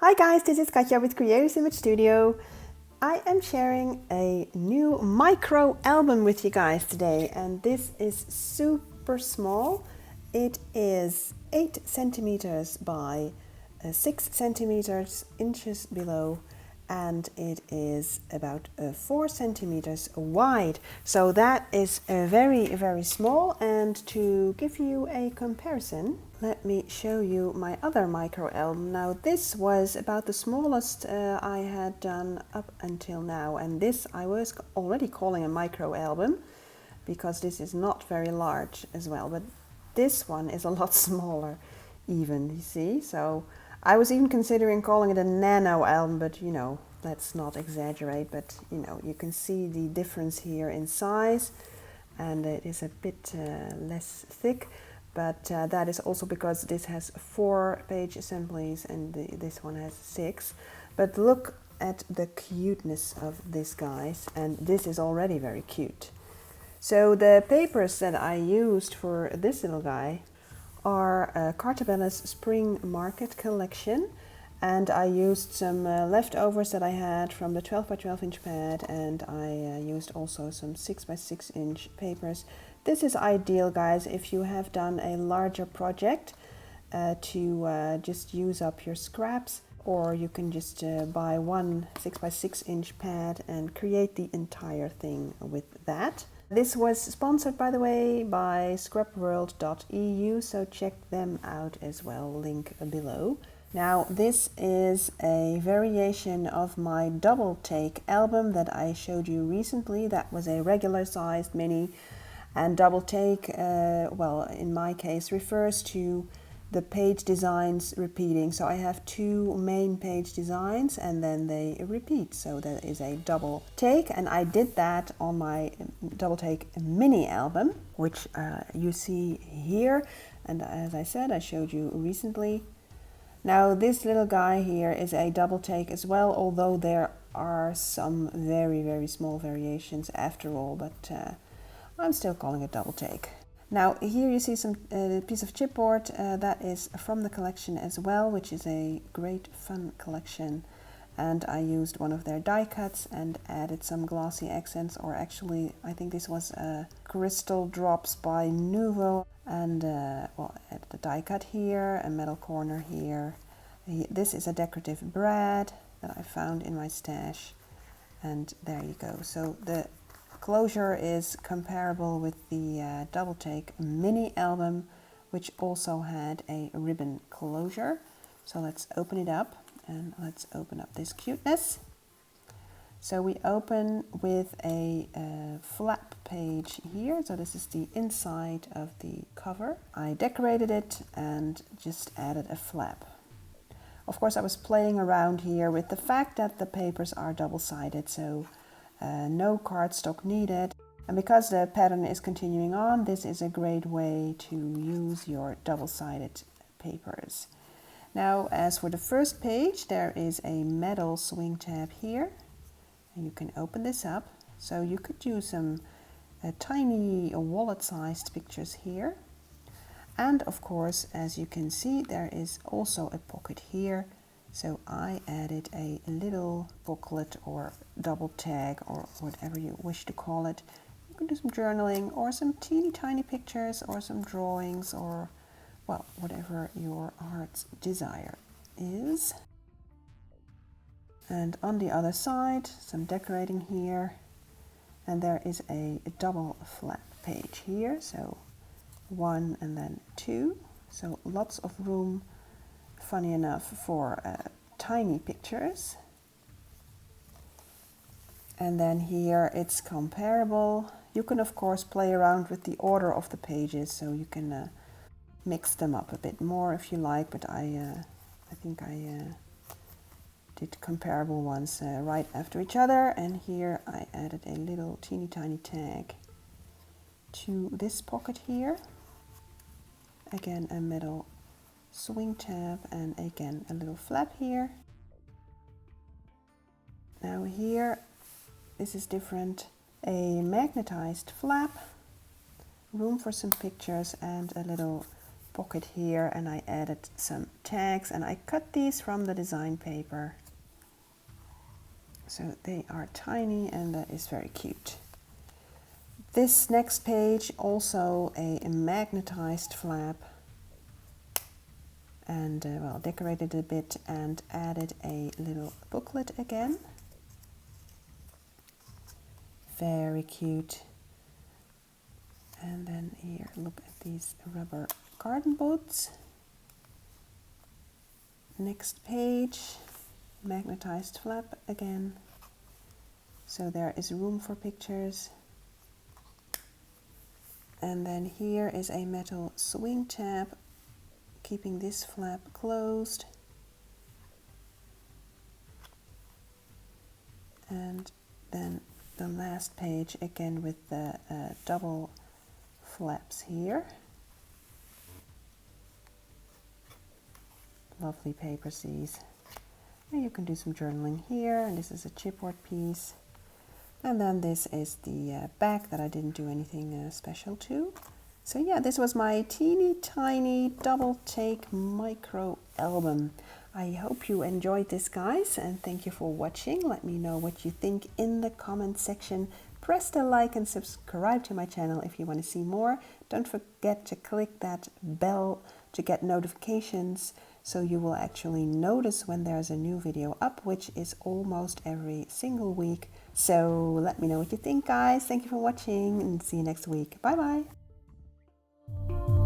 Hi guys, this is Katja with Creators Image Studio. I am sharing a new micro album with you guys today, and this is super small. It is 8 centimeters by 6 centimeters inches below, and it is about 4 centimeters wide. So that is very small. And to give you a comparison, let me show you my other micro album. Now this was about the smallest I had done up until now, and this I was already calling a micro album because this is not very large as well, but this one is a lot smaller even, you see. So I was even considering calling it a nano album, but you know, let's not exaggerate. But you know, you can see the difference here in size, and it is a bit less thick. But that is also because this has 4 page assemblies and this one has 6. But look at the cuteness of this, guys, and this is already very cute. So the papers that I used for this little guy are Cartabella's Spring Market collection, and I used some leftovers that I had from the 12 by 12 inch pad, and I used also some 6 by 6 inch papers. This is ideal, guys, if you have done a larger project to just use up your scraps, or you can just buy one 6 by 6 inch pad and create the entire thing with that. This was sponsored, by the way, by scrapworld.eu, so check them out as well, link below. Now this is a variation of my double take album that I showed you recently. That was a regular sized mini, and double take, well, in my case, refers to the page designs repeating. So I have 2 main page designs and then they repeat, so that is a double take, and I did that on my double take mini album, which you see here, and as I said, I showed you recently. Now this little guy here is a double take as well, although there are some very small variations after all, but I'm still calling it double take. Now here you see some piece of chipboard that is from the collection as well, which is a great fun collection, and I used one of their die cuts and added some glossy accents, or actually I think this was crystal drops by Nuvo, and well, added the die cut here, a metal corner here. This is a decorative brad that I found in my stash, and there you go. So the closure is comparable with the double take mini album, which also had a ribbon closure. So let's open it up, and let's open up this cuteness. So we open with a flap page here. So this is the inside of the cover. I decorated it and just added a flap. Of course, I was playing around here with the fact that the papers are double-sided, so no cardstock needed. And because the pattern is continuing on, this is a great way to use your double-sided papers. Now, as for the first page, there is a metal swing tab here, and you can open this up. So you could use some tiny wallet-sized pictures here. And of course, as you can see, there is also a pocket here. So I added a little booklet or double tag, or whatever you wish to call it. You can do some journaling or some teeny tiny pictures or some drawings, or, well, whatever your heart's desire is. And on the other side, some decorating here. And there is a double flap page here. So 1 and then 2. So lots of room, funny enough, for tiny pictures. And then here it's comparable. You can of course play around with the order of the pages, so you can mix them up a bit more if you like, but I think I did comparable ones right after each other. And here I added a little teeny tiny tag to this pocket here. Again, a metal swing tab, and again a little flap here. Now here, this is different. A magnetized flap, room for some pictures, and a little pocket here, and I added some tags, and I cut these from the design paper. So they are tiny, and that is very cute. This next page, also a magnetized flap, and well, decorated a bit and added a little booklet again. Very cute. And then here, look at these rubber garden boots. Next page, magnetized flap again. So there is room for pictures. And then here is a metal swing tab, keeping this flap closed. And then the last page again with the double flaps here. Lovely papers these. And you can do some journaling here, and this is a chipboard piece. And then this is the back that I didn't do anything special to. So yeah, this was my teeny tiny double take micro album. I hope you enjoyed this, guys, and thank you for watching. Let me know what you think in the comment section. Press the like and subscribe to my channel if you want to see more. Don't forget to click that bell to get notifications, so you will actually notice when there's a new video up, which is almost every single week. So let me know what you think, guys. Thank you for watching, and see you next week. Bye bye.